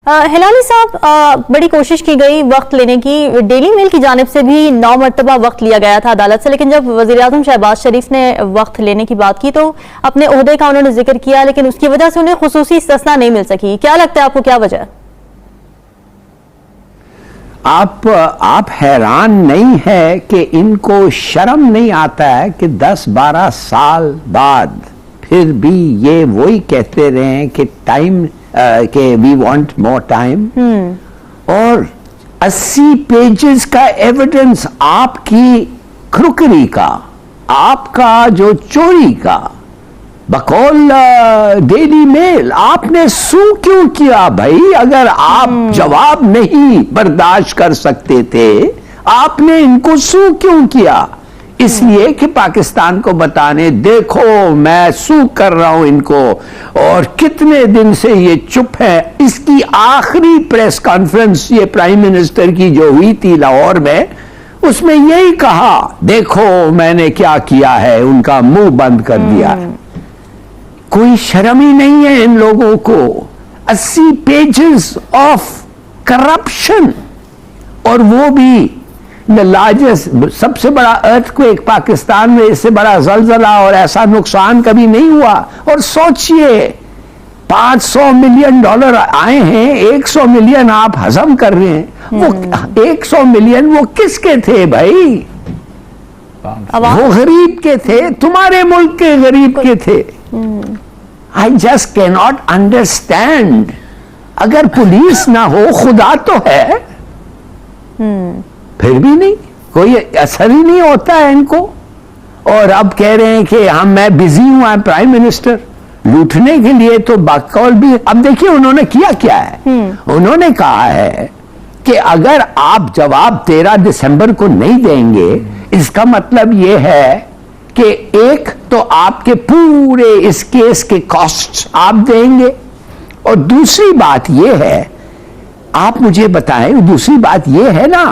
हिलाली साहब, बड़ी कोशिश की गई वक्त लेने की, डेली मेल की जानिब से भी 9 मरतबा वक्त लिया गया था अदालत से, लेकिन जब वज़ीर-ए-आज़म शहबाज शरीफ ने वक्त लेने की बात की तो अपने ओहदे का उन्होंने जिक्र किया, लेकिन उसकी वजह से उन्हें खुसूसी इस्तिस्ना नहीं मिल सकी। क्या लगता है आपको, क्या वजह? आप हैरान नहीं है कि इनको शर्म नहीं आता है कि 10-12 साल बाद फिर भी ये वही कहते रहे कि टाइम के वी वांट मोर टाइम, और 80 पेजेस का एविडेंस आपकी क्रुकरी का, आपका जो चोरी का, बकौल डेली मेल, आपने सू क्यों किया भाई? अगर आप जवाब नहीं बर्दाश्त कर सकते थे, आपने इनको सू क्यों किया? इसलिए कि पाकिस्तान को बताने, देखो मैं सू कर रहा हूं इनको, और कितने दिन से ये चुप है। इसकी आखिरी प्रेस कॉन्फ्रेंस ये प्राइम मिनिस्टर की जो हुई थी लाहौर में, उसमें यही कहा, देखो मैंने क्या किया है, उनका मुंह बंद कर दिया। कोई शर्म ही नहीं है इन लोगों को। 80 पेजेस ऑफ करप्शन, और वो भी लार्जेस्ट, सबसे बड़ा अर्थक्वेक पाकिस्तान में, इससे बड़ा जलजला और ऐसा नुकसान कभी नहीं हुआ। और सोचिए, $500 मिलियन आए हैं, 100 मिलियन आप हजम कर रहे हैं। वो 100 मिलियन वो किसके थे भाई? वो गरीब के थे, तुम्हारे मुल्क के गरीब के थे। I just can not understand. अगर पुलिस ना हो, खुदा तो है, फिर भी नहीं, कोई असर ही नहीं होता है इनको। और अब कह रहे हैं कि मैं बिजी हूं, आई प्राइम मिनिस्टर, लूटने के लिए तो बकौल भी। अब देखिए उन्होंने किया क्या है, उन्होंने कहा है कि अगर आप जवाब 13 दिसंबर को नहीं देंगे, इसका मतलब यह है कि एक तो आपके पूरे इस केस के कॉस्ट आप देंगे, और दूसरी बात यह है, आप मुझे बताएं, दूसरी बात यह है ना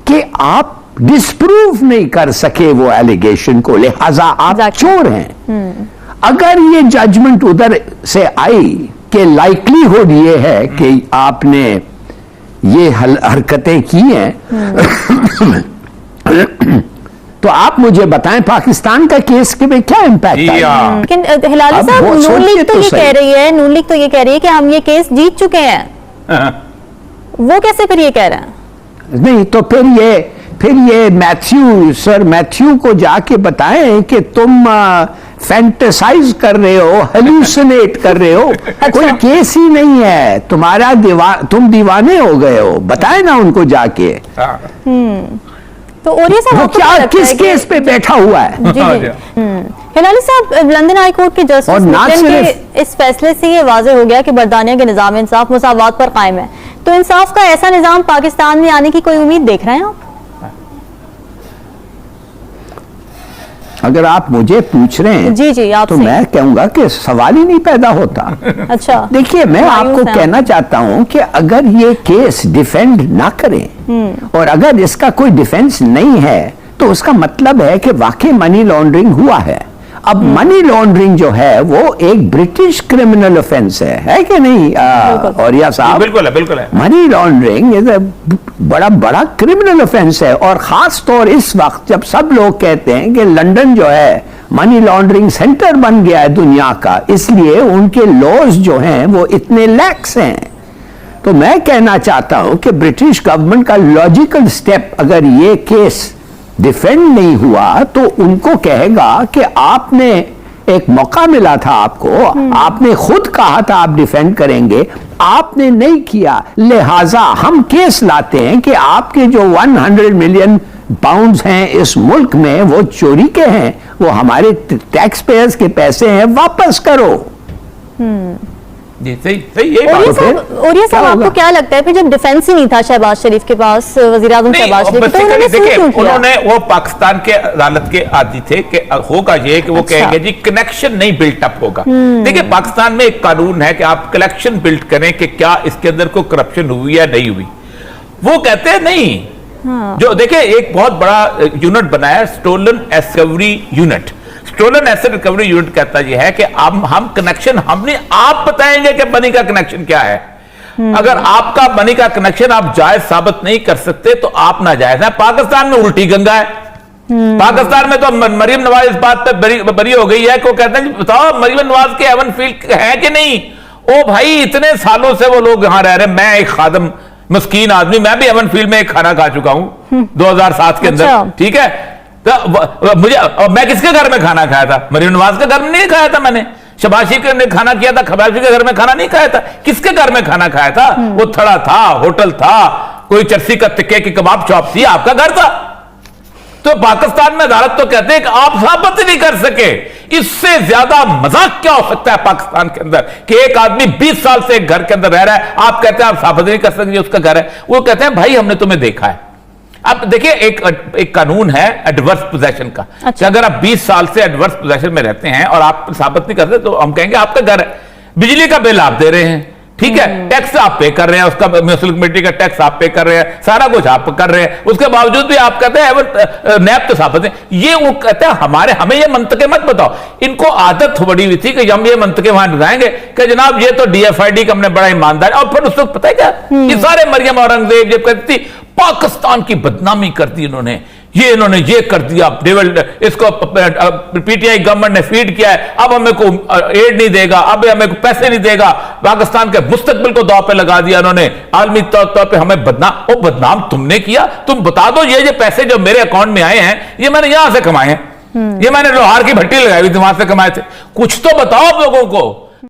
कि आप डिस्प्रूव नहीं कर सके वो एलिगेशन को, लिहाजा आप चोर हैं। अगर ये जजमेंट उधर से आई कि लाइक्लीहुड ये है कि आपने ये हरकतें की हैं, तो आप मुझे बताएं पाकिस्तान का केस के में क्या इम्पैक्ट आएगा? लेकिन हिलाली साहब, नून लीग तो ये कह रही है, नून लीग तो ये कह रही है कि हम ये केस जीत चुके हैं। वो कैसे फिर ये कह रहे हैं? नहीं तो फिर ये सर मैथ्यू को जाके बताएं कि तुम फैंटेसाइज कर रहे हो, हेलुसिनेट कर रहे हो। कोई केस ही नहीं है तुम्हारा, तुम दीवाने हो गए हो। बताएं ना उनको जाके। तो और ये सब क्या किस केस पे बैठा हुआ है? जी जी। हिलाली साहब, लंदन हाई कोर्ट के जस्टिस के इस फैसले से ये वाज़ेह हो गया कि बरतानिया के निज़ाम इंसाफ मसावात पर कायम है। तो इंसाफ का ऐसा निज़ाम पाकिस्तान में आने की कोई उम्मीद देख रहे हैं आप? अगर आप मुझे पूछ रहे हैं जी जी, तो मैं कहूंगा कि सवाल ही नहीं पैदा होता। अच्छा, देखिए, मैं आपको कहना चाहता हूं कि अगर ये केस डिफेंड ना करें, और अगर इसका कोई डिफेंस नहीं है, तो उसका मतलब है कि वाकई मनी लॉन्ड्रिंग हुआ है। अब मनी लॉन्ड्रिंग जो है वो एक ब्रिटिश क्रिमिनल ऑफेंस है कि नहीं औरिया साहब? बिल्कुल है, बिल्कुल है। मनी लॉन्ड्रिंग इज बड़ा क्रिमिनल ऑफेंस है, और खास तौर इस वक्त जब सब लोग कहते हैं कि लंदन जो है मनी लॉन्ड्रिंग सेंटर बन गया है दुनिया का, इसलिए उनके लॉज जो हैं वो इतने लैक्स हैं। तो मैं कहना चाहता हूं कि ब्रिटिश गवर्नमेंट का लॉजिकल स्टेप, अगर ये केस डिफेंड नहीं हुआ तो उनको कहेगा कि आपने एक मौका मिला था आपको, आपने खुद कहा था आप डिफेंड करेंगे, आपने नहीं किया, लिहाजा हम केस लाते हैं कि आपके जो 100 मिलियन पाउंड्स हैं इस मुल्क में वो चोरी के हैं, वो हमारे टैक्स पेयर्स के पैसे हैं, वापस करो। जी सही यही बात है। और ये सब आपको क्या लगता है, फिर जब डिफेंस ही नहीं था शहबाज शरीफ के पास, वज़ीर-ए-आज़म शहबाज शरीफ, तो उन्होंने क्यों किया? उन्होंने, वो पाकिस्तान के अदालत के आदी थे कि होगा ये कि वो कहेंगे जी कनेक्शन नहीं बिल्ट अप होगा। देखिए, पाकिस्तान में एक कानून है कि आप कलेक्शन बिल्ड करें कि क्या इसके अंदर कोई करप्शन हुई या नहीं हुई। वो कहते हैं नहीं। जो देखिए, एक बहुत बड़ा यूनिट बनाया, stolen recovery unit. Stolen asset recovery unit कहता यह है कि हम कनेक्शन, हमने आप बताएंगे कि मनी का कनेक्शन क्या है। अगर आपका मनी का कनेक्शन आप जायज साबित नहीं कर सकते तो आप नाजायज है। पाकिस्तान में उल्टी गंगा है। पाकिस्तान में तो मरियम नवाज इस बात पे बरी हो गई है कि वो कहते हैं बताओ मरियम नवाज के हेवन फील्ड है कि नहीं। ओ भाई इतने सालों से वो लोग यहां रह रहे हैं। मैं एक खादम मस्कीन आदमी, मैं भी हेवन फील्ड में एक खाना खा चुका हूं 2007 के अंदर, ठीक है। तो मैं किसके घर में खाना खाया था? मरियम नवाज के घर में नहीं खाया था मैंने। शहबाज शरीफ ने खाना किया था, शहबाज शरीफ के घर में खाना नहीं खाया था। किसके घर में खाना खाया था? वो थड़ा था, होटल था, कोई चर्सी का टिक्के की कबाब शॉप थी, आपका घर था। तो पाकिस्तान में अदालत तो कहते हैं कि आप साबित नहीं कर सके। इससे ज्यादा मजाक क्या हो सकता है पाकिस्तान के अंदर कि एक आदमी 20 साल से एक घर के अंदर रह रहा है, आप कहते हैं आप साबित नहीं कर सकते उसका घर है। वो कहते हैं भाई हमने तुम्हें देखा है। अब देखिए एक कानून है एडवर्स पोजेशन का। अच्छा। कि अगर आप 20 साल से एडवर्स पोजेशन में रहते हैं और आप साबित नहीं करते तो हम कहेंगे आपका घर है। बिजली का बिल आप दे रहे हैं, ठीक है, टैक्स आप पे कर रहे हैं, उसका म्यूनिसिपल कमेटी का टैक्स आप पे कर रहे हैं, सारा कुछ आप कर रहे हैं, उसके बावजूद भी आप कहते हैं नैब तो साबित है। ये वो कहते हैं हमें ये मंतके मत बताओ। इनको आदत बड़ी हुई थी कि हम ये मंतके वहां बताएंगे कि जनाब ये तो डीएफआईडी का हमने बड़ा ईमानदार। और फिर उस वक्त पता है क्या, ये सारे मरियम औरंगजेब जब कहती थी पाकिस्तान की बदनामी कर दी इन्होंने ये कर दिया, इसको पीटीआई गवर्नमेंट ने फीड किया है, अब हमें को एड नहीं देगा, अब हमें को पैसे नहीं देगा, पाकिस्तान के मुस्तकबिल को दांव पे लगा दिया इन्होंने, आलमी तौर पे हमें बदनाम तुमने किया। तुम बता दो ये पैसे जो मेरे अकाउंट में आए हैं ये मैंने यहां से कमाए हैं, ये मैंने लोहार की भट्टी लगाई हुई थी वहां से कमाए थे। कुछ तो बताओ आप लोगों को।